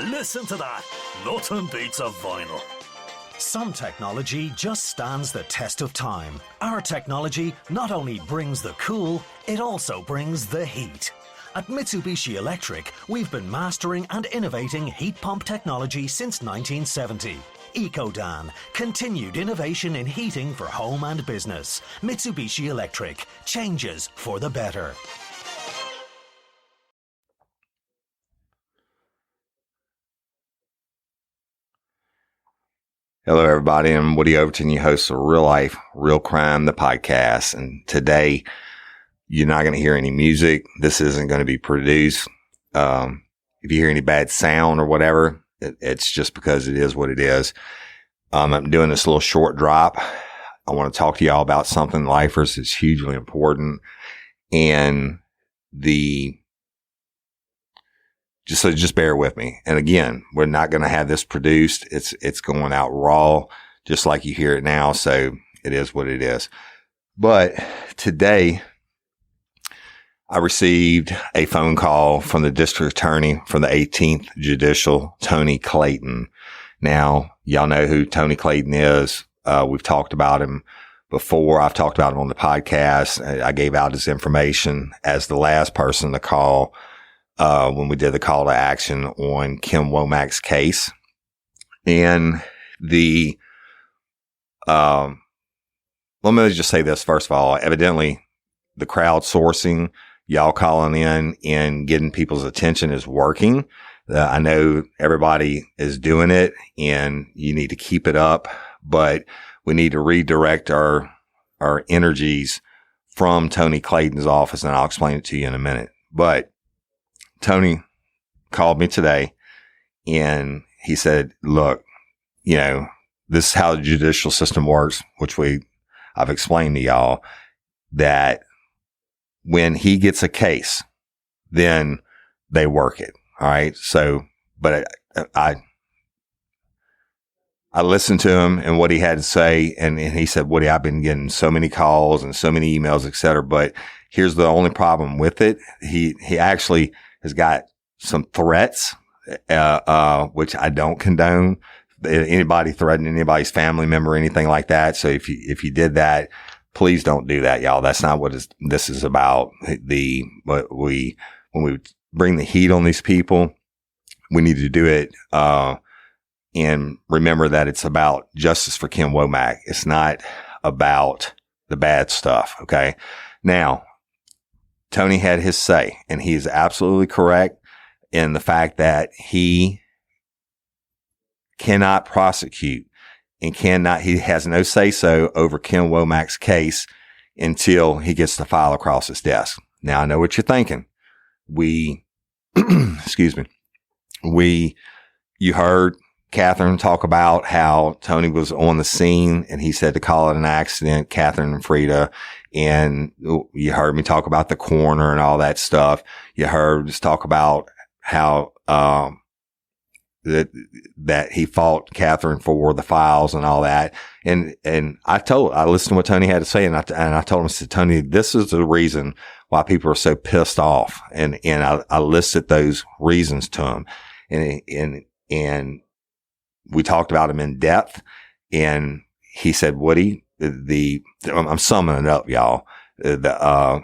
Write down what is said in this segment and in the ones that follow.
Listen to that. Nothing beats a vinyl. Some technology just stands the test of time. Our technology not only brings the cool, it also brings the heat. At Mitsubishi Electric, we've been mastering and innovating heat pump technology since 1970. EcoDan, continued innovation in heating for home and business. Mitsubishi Electric, changes for the better. Hello, everybody. I'm Woody Overton, your host of Real Life, Real Crime, the podcast. And today, you're not going to hear any music. This isn't going to be produced. If you hear any bad sound or whatever, it's just because it is what it is. I'm doing this little short drop. I want to talk to y'all about something, lifers. It's hugely important. And just bear with me. And again, we're not going to have this produced. It's going out raw, just like you hear it now. So it is what it is. But today I received a phone call from the district attorney from the 18th Judicial, Tony Clayton. Now, y'all know who Tony Clayton is. We've talked about him before. I've talked about him on the podcast. I gave out his information as the last person to call when we did the call to action on Kim Womack's case. And let me just say this first of all. Evidently, the crowdsourcing, y'all calling in and getting people's attention is working. I know everybody is doing it and you need to keep it up, but we need to redirect our energies from Tony Clayton's office, and I'll explain it to you in a minute. But Tony called me today and he said, look, this is how the judicial system works, which I've explained to y'all, that when he gets a case, then they work it. All right. So, but I listened to him and what he had to say. And he said, Woody, I've been getting so many calls and so many emails, et cetera. But here's the only problem with it. He actually has got some threats, which I don't condone. Anybody threatening anybody's family member or anything like that. So if you did that, please don't do that, y'all. That's not what this is about. When we bring the heat on these people, we need to do it, and remember that it's about justice for Kim Womack. It's not about the bad stuff. Okay. Now, Tony had his say, and he is absolutely correct in the fact that he cannot prosecute and he has no say so over Kim Womack's case until he gets the file across his desk. Now, I know what you're thinking. Excuse me. You heard Catherine talk about how Tony was on the scene and he said to call it an accident, Catherine and Frida. And you heard me talk about the coroner and all that stuff. You heard us talk about how, that he fought Catherine for the files and all that. And I listened to what Tony had to say. And I told him, I said, Tony, this is the reason why people are so pissed off. And I listed those reasons to him. And we talked about him in depth. And he said, Woody, I'm summing it up, y'all.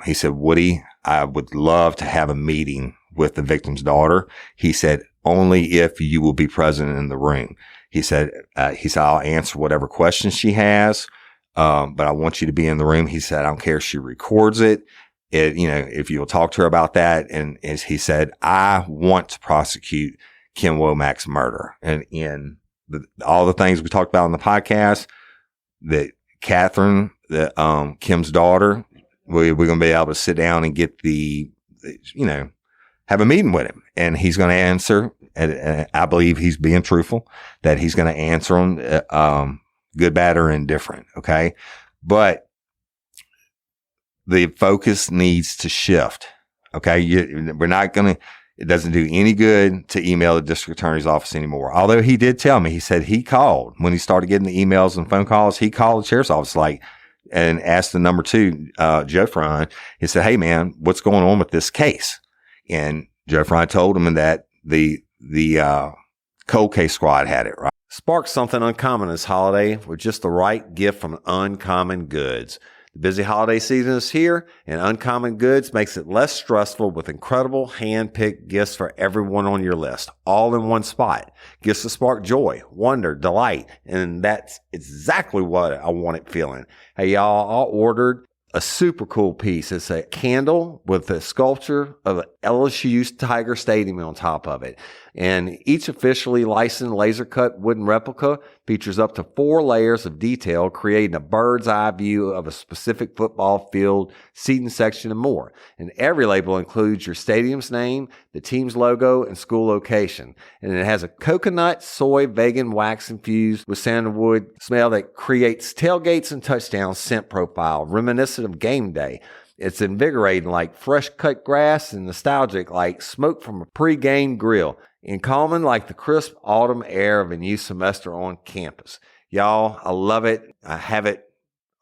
He said, Woody, I would love to have a meeting with the victim's daughter. He said, only if you will be present in the room. He said, I'll answer whatever questions she has. But I want you to be in the room. He said, I don't care if she records it. If you'll talk to her about that. And as he said, I want to prosecute Kim Womack's murder. And in all the things we talked about on the podcast, that Catherine, Kim's daughter, we're going to be able to sit down and get have a meeting with him, and he's going to answer. And I believe he's being truthful, that he's going to answer them, good, bad, or indifferent. Okay. But the focus needs to shift. Okay. It doesn't do any good to email the district attorney's office anymore. Although he did tell me, he said he called when he started getting the emails and phone calls. He called the sheriff's office and asked the number 2, Joe Fry. He said, hey man, what's going on with this case? And Joe Fry told him that the Cold Case Squad had it right. Spark something uncommon this holiday with just the right gift from Uncommon Goods. The busy holiday season is here, and Uncommon Goods makes it less stressful with incredible hand-picked gifts for everyone on your list, all in one spot. Gifts to spark joy, wonder, delight, and that's exactly what I wanted feeling. Hey, y'all, I ordered a super cool piece. It's a candle with a sculpture of LSU's Tiger Stadium on top of it. And each officially licensed laser cut wooden replica features up to 4 layers of detail, creating a bird's eye view of a specific football field, seating section, and more. And every label includes your stadium's name, the team's logo, and school location. And it has a coconut, soy, vegan wax infused with sandalwood smell that creates tailgates and touchdown scent profile, reminiscent of game day. It's invigorating like fresh cut grass and nostalgic like smoke from a pre-game grill, and calming like the crisp autumn air of a new semester on campus. Y'all, I love it. I have it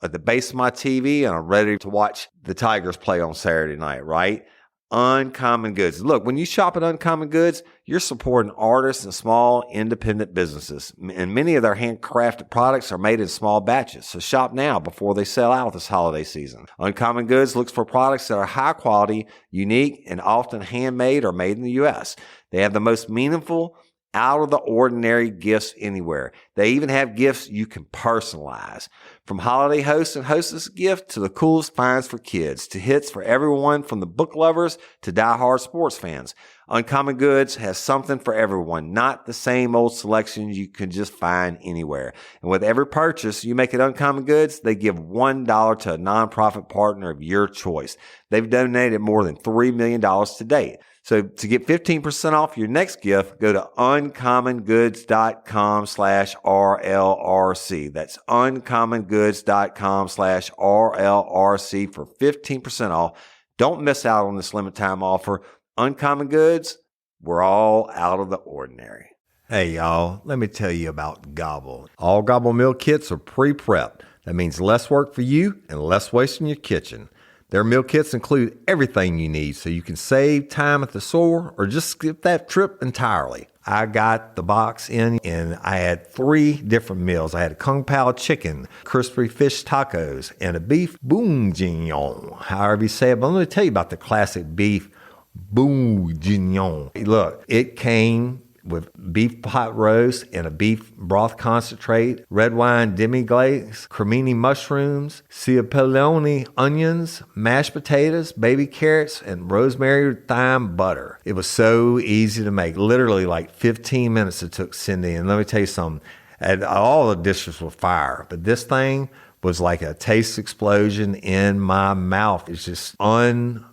at the base of my TV, and I'm ready to watch the Tigers play on Saturday night, right? Uncommon Goods. Look, when you shop at Uncommon Goods, you're supporting artists and small independent businesses. And many of their handcrafted products are made in small batches. So shop now before they sell out this holiday season. Uncommon Goods looks for products that are high quality, unique, and often handmade or made in the U.S. They have the most meaningful, out of the ordinary gifts anywhere. They even have gifts you can personalize. From holiday hosts and hostess gift to the coolest finds for kids, to hits for everyone from the book lovers to diehard sports fans. Uncommon Goods has something for everyone, not the same old selections you can just find anywhere. And with every purchase you make at Uncommon Goods, they give $1 to a nonprofit partner of your choice. They've donated more than $3 million to date. So to get 15% off your next gift, go to uncommongoods.com/RLRC. That's uncommongoods.com/RLRC for 15% off. Don't miss out on this limited time offer. Uncommon Goods, we're all out of the ordinary. Hey, y'all, let me tell you about Gobble. All Gobble meal kits are pre-prepped. That means less work for you and less waste in your kitchen. Their meal kits include everything you need so you can save time at the store or just skip that trip entirely. I got the box in and I had 3 different meals. I had a Kung Pao chicken, crispy fish tacos, and a beef bourguignon, however you say it. But let me tell you about the classic beef bourguignon. Look, it came with beef pot roast and a beef broth concentrate, red wine demi-glaze, cremini mushrooms, cipollone onions, mashed potatoes, baby carrots, and rosemary thyme butter. It was so easy to make. Literally like 15 minutes it took Cindy. And let me tell you something, all the dishes were fire, but this thing was like a taste explosion in my mouth. It's just unreal.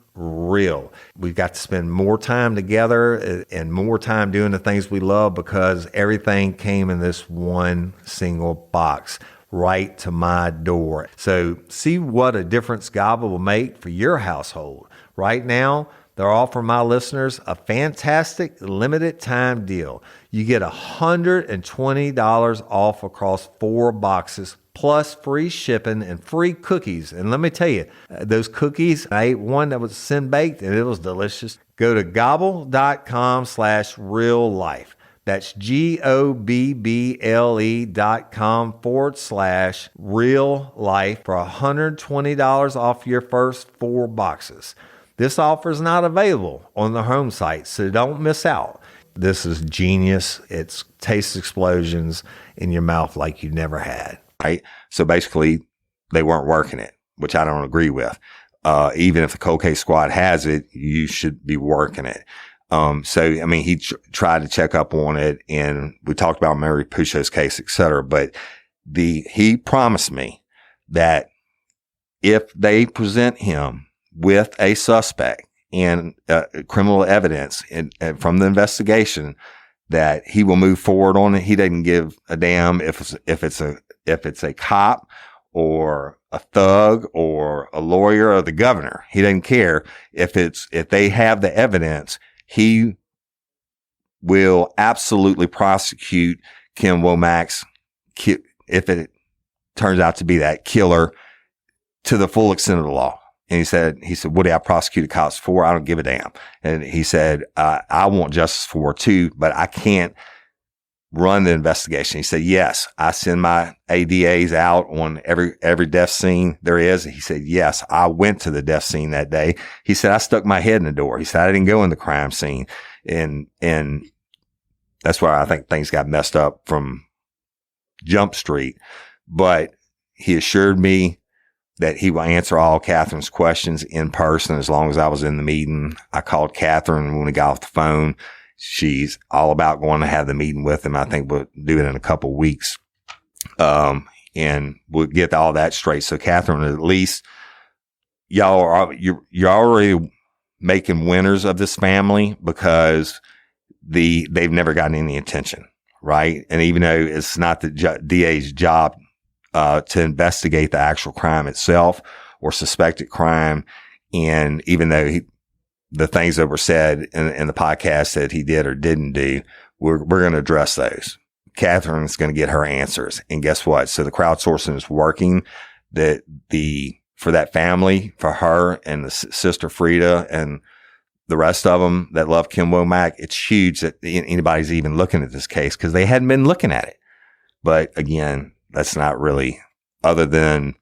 We've got to spend more time together and more time doing the things we love because everything came in this one single box right to my door. So see what a difference Gobble will make for your household. Right now, they're offering my listeners a fantastic limited time deal. You get $120 off across 4 boxes plus free shipping and free cookies. And let me tell you, those cookies, I ate one that was sin baked and it was delicious. Go to gobble.com/real life. That's GOBBLE.com/real life for $120 off your first 4 boxes. This offer is not available on the home site, so don't miss out. This is genius. It's taste explosions in your mouth like you never had. Right? So basically, they weren't working it, which I don't agree with. Even if the Cold Case Squad has it, you should be working it. So, I mean, he tried to check up on it, and we talked about Mary Pucho's case, et cetera. But he promised me that if they present him with a suspect and criminal evidence from the investigation, that he will move forward on it. He doesn't give a damn if it's a cop or a thug or a lawyer or the governor. He doesn't care if they have the evidence. He will absolutely prosecute Kim Womack's, if it turns out to be that killer, to the full extent of the law. And he said, what do I prosecute cops for? I don't give a damn. And he said, I want justice for too, but I can't run the investigation? He said, yes, I send my ADAs out on every death scene there is. He said, yes, I went to the death scene that day. He said, I stuck my head in the door. He said, I didn't go in the crime scene. And that's where I think things got messed up from Jump Street. But he assured me that he will answer all Catherine's questions in person as long as I was in the meeting. I called Catherine when we got off the phone. She's all about going to have the meeting with him. I think we'll do it in a couple of weeks. And we'll get all that straight. So Catherine, at least you're already making winners of this family because they've never gotten any attention. Right. And even though it's not the DA's job to investigate the actual crime itself or suspected crime. And even though the things that were said in the podcast that he did or didn't do, we're going to address those. Catherine's going to get her answers. And guess what? So the crowdsourcing is working. For that family, for her and the sister Frida and the rest of them that love Kim Womack, it's huge that anybody's even looking at this case because they hadn't been looking at it. But again, that's not really, other than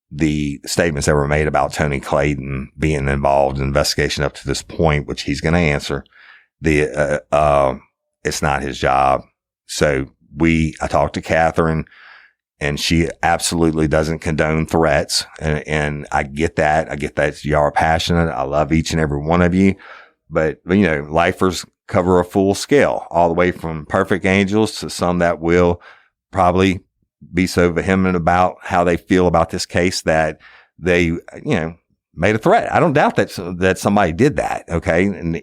the statements that were made about Tony Clayton being involved in the investigation up to this point, which he's going to answer. It's not his job. So I talked to Catherine and she absolutely doesn't condone threats. And I get that. I get that y'all are passionate. I love each and every one of you, but lifers cover a full scale all the way from perfect angels to some that will probably be so vehement about how they feel about this case that they, made a threat. I don't doubt that somebody did that. Okay.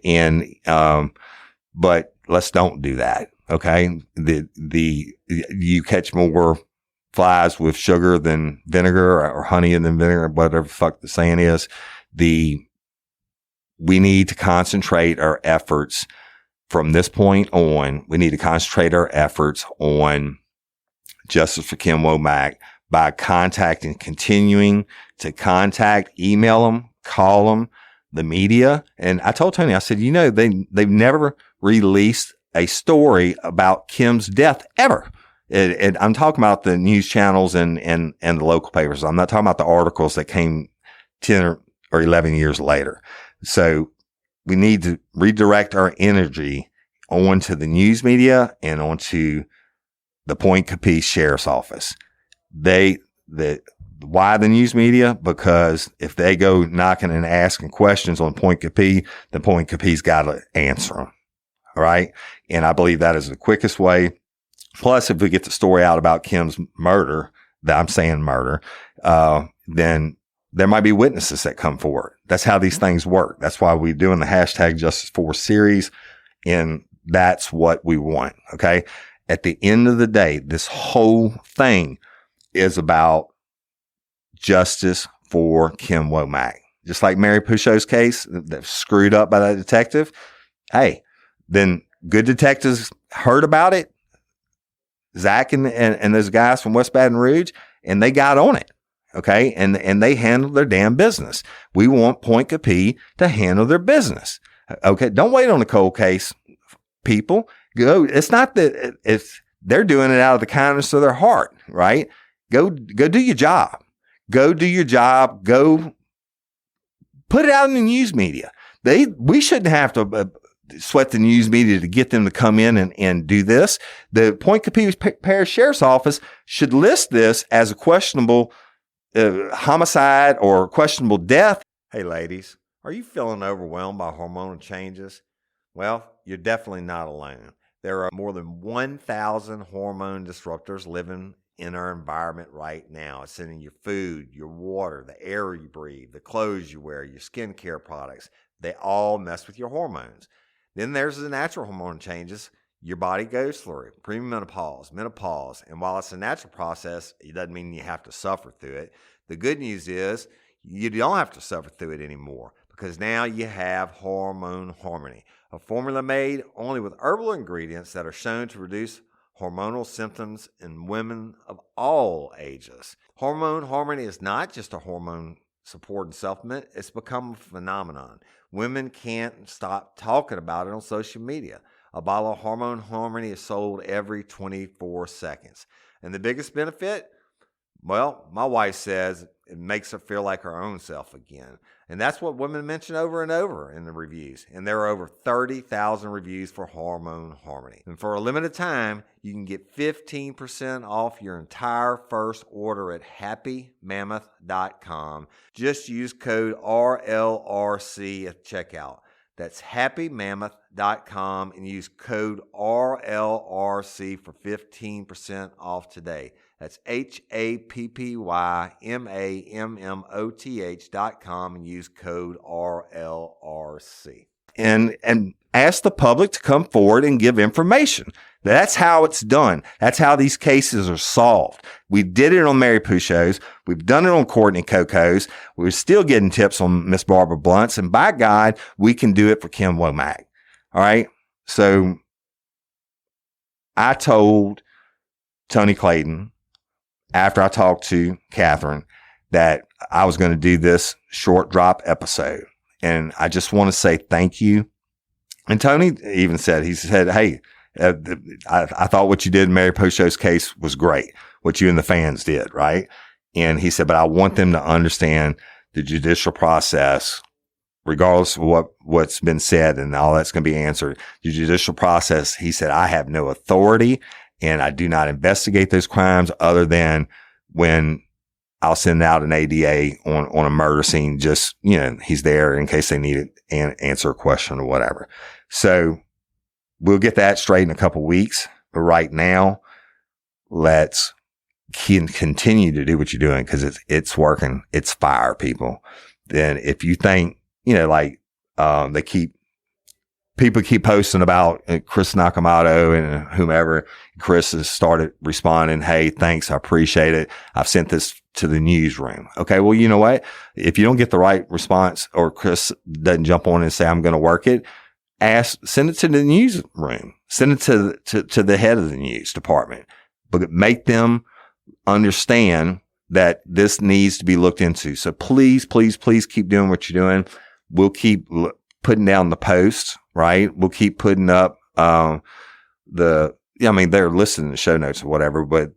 But let's don't do that. Okay. You catch more flies with sugar than vinegar or honey than vinegar, whatever the fuck the saying is. We need to concentrate our efforts from this point on. We need to concentrate our efforts on justice for Kim Womack by continuing to contact, email them, call them, the media. And I told Tony, I said, they've never released a story about Kim's death ever. And I'm talking about the news channels and the local papers. I'm not talking about the articles that came 10 or 11 years later. So we need to redirect our energy onto the news media and onto the Point Capiz Sheriff's Office. Why the news media? Because if they go knocking and asking questions on Point Capiz, the Point Capiz got to answer them. All right. And I believe that is the quickest way. Plus, if we get the story out about Kim's murder, then there might be witnesses that come forward. That's how these things work. That's why we're doing the hashtag Justice For series. And that's what we want. Okay. At the end of the day, this whole thing is about justice for Kim Womack. Just like Mary Pouchot's case that screwed up by that detective. Hey, then good detectives heard about it. Zach and those guys from West Baton Rouge, and they got on it. Okay. And they handled their damn business. We want Point Capiz to handle their business. Okay. Don't wait on the cold case, people. Go. It's not that they're doing it out of the kindness of their heart, right? Go do your job. Go do your job. Go put it out in the news media. We shouldn't have to sweat the news media to get them to come in and do this. The Point Capiz Parish Sheriff's Office should list this as a questionable homicide or questionable death. Hey, ladies, are you feeling overwhelmed by hormonal changes? Well, you're definitely not alone. There are more than 1,000 hormone disruptors living in our environment right now. It's in your food, your water, the air you breathe, the clothes you wear, your skincare products. They all mess with your hormones. Then there's the natural hormone changes your body goes through, premenopause, menopause. And while it's a natural process, it doesn't mean you have to suffer through it. The good news is you don't have to suffer through it anymore because now you have Hormone Harmony, a formula made only with herbal ingredients that are shown to reduce hormonal symptoms in women of all ages. Hormone Harmony is not just a hormone support and supplement. It's become a phenomenon. Women can't stop talking about it on social media. A bottle of Hormone Harmony is sold every 24 seconds. And the biggest benefit? Well, my wife says it makes her feel like her own self again. And that's what women mention over and over in the reviews. And there are over 30,000 reviews for Hormone Harmony. And for a limited time, you can get 15% off your entire first order at happymammoth.com. Just use code RLRC at checkout. That's happymammoth.com and use code RLRC for 15% off today. That's happymammoth.com and use code RLRC. And ask the public to come forward and give information. That's how it's done. That's how these cases are solved. We did it on Mary Pooh shows. We've done it on Courtney Coco's. We're still getting tips on Miss Barbara Blunt's. And by God, we can do it for Kim Womack. All right. So I told Tony Clayton after I talked to Catherine that I was going to do this short drop episode. And I just want to say thank you. And Tony even said, hey, I thought what you did in Mary Pocho's case was great, what you and the fans did, right? And he said, but I want them to understand the judicial process, regardless of what's been said and all that's going to be answered. The judicial process, he said, I have no authority and I do not investigate those crimes other than when I'll send out an ADA on a murder scene. Just, he's there in case they need to answer a question or whatever. So we'll get that straight in a couple weeks. But right now, let's continue to do what you're doing because it's working. It's fire, people. Then if you think, people keep posting about Chris Nakamoto and whomever. Chris has started responding. Hey, thanks. I appreciate it. I've sent this to the newsroom. Okay. Well, you know what? If you don't get the right response or Chris doesn't jump on and say, I'm going to work it, send it to the newsroom, send it to the head of the news department, but make them understand that this needs to be looked into. So please, please, please keep doing what you're doing. We'll keep putting down the posts, right? We'll keep putting up, they're listed in the show notes or whatever, but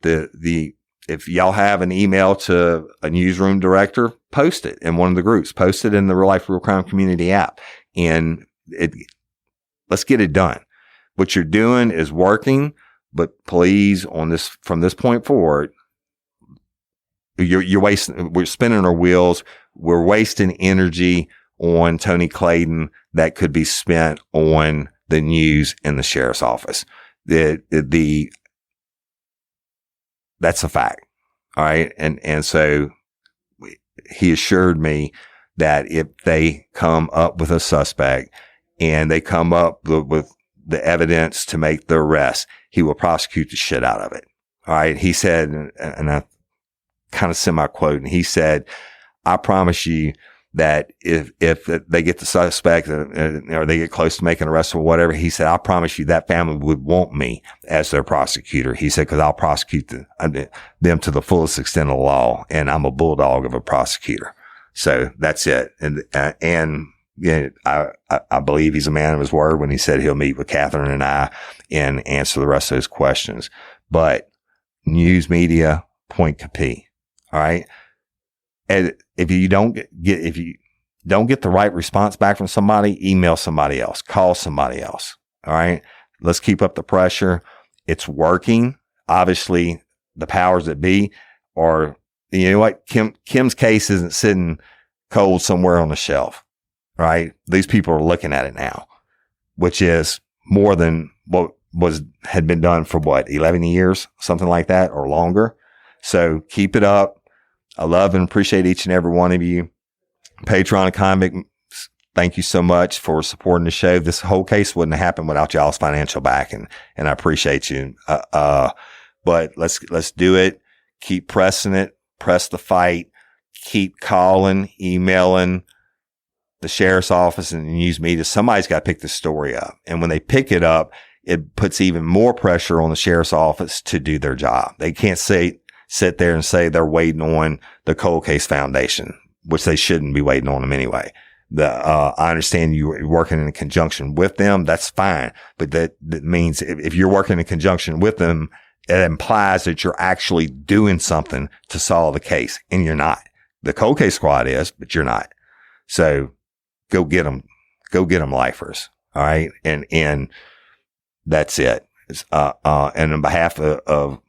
if y'all have an email to a newsroom director, post it in one of the groups, post it in the Real Life Real Crime Community app, and let's get it done. What you're doing is working, but please, from this point forward, you're wasting. We're spinning our wheels. We're wasting energy on Tony Clayton that could be spent on the news and the sheriff's office. That's a fact. All right. And so he assured me that if they come up with a suspect and they come up with the evidence to make the arrest, he will prosecute the shit out of it. All right. He said, and I kind of semi-quote, and he said, I promise you that if they get the suspect or they get close to making an arrest or whatever, he said, I promise you that family would want me as their prosecutor. He said, cause I'll prosecute them to the fullest extent of the law. And I'm a bulldog of a prosecutor. So that's it. And I believe he's a man of his word when he said he'll meet with Catherine and I and answer the rest of those questions. But news media, point capi. All right. And if you don't get the right response back from somebody, email somebody else, call somebody else. All right. Let's keep up the pressure. It's working. Obviously the powers that be are, you know what? Kim's case isn't sitting cold somewhere on the shelf, right? These people are looking at it now, which is more than what had been done for 11 years, something like that or longer. So keep it up. I love and appreciate each and every one of you. Patreon and Comic, thank you so much for supporting the show. This whole case wouldn't have happened without y'all's financial backing, and I appreciate you. But let's do it. Keep pressing it. Press the fight. Keep calling, emailing the sheriff's office and the news media. Somebody's got to pick the story up. And when they pick it up, it puts even more pressure on the sheriff's office to do their job. They can't sit there and say they're waiting on the Cold Case Foundation, which they shouldn't be waiting on them anyway. I understand you're working in conjunction with them. That's fine. But that means if you're working in conjunction with them, it implies that you're actually doing something to solve the case, and you're not. The cold case squad is, but you're not. So go get them lifers. All right. And that's it. And on behalf of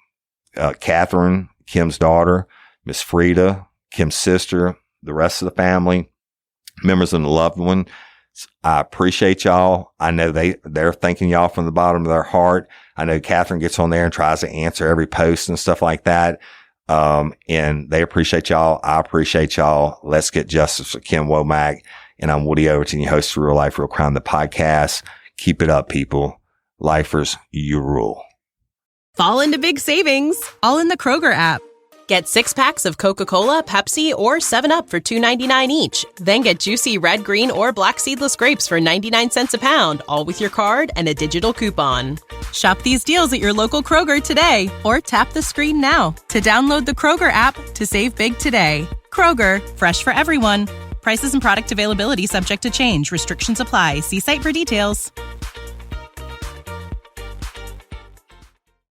Catherine, Kim's daughter, Miss Frida, Kim's sister, the rest of the family, members of the loved one, I appreciate y'all. I know they're thanking y'all from the bottom of their heart. I know Catherine gets on there and tries to answer every post and stuff like that. And they appreciate y'all. I appreciate y'all. Let's get justice for Kim Womack. And I'm Woody Overton, your host for Real Life, Real Crime, the podcast. Keep it up, people. Lifers, you rule. Fall into big savings, all in the Kroger app. Get 6 packs of Coca-Cola, Pepsi, or 7-Up for $2.99 each. Then get juicy red, green, or black seedless grapes for 99 cents a pound, all with your card and a digital coupon. Shop these deals at your local Kroger today, or tap the screen now to download the Kroger app to save big today. Kroger, fresh for everyone. Prices and product availability subject to change. Restrictions apply. See site for details.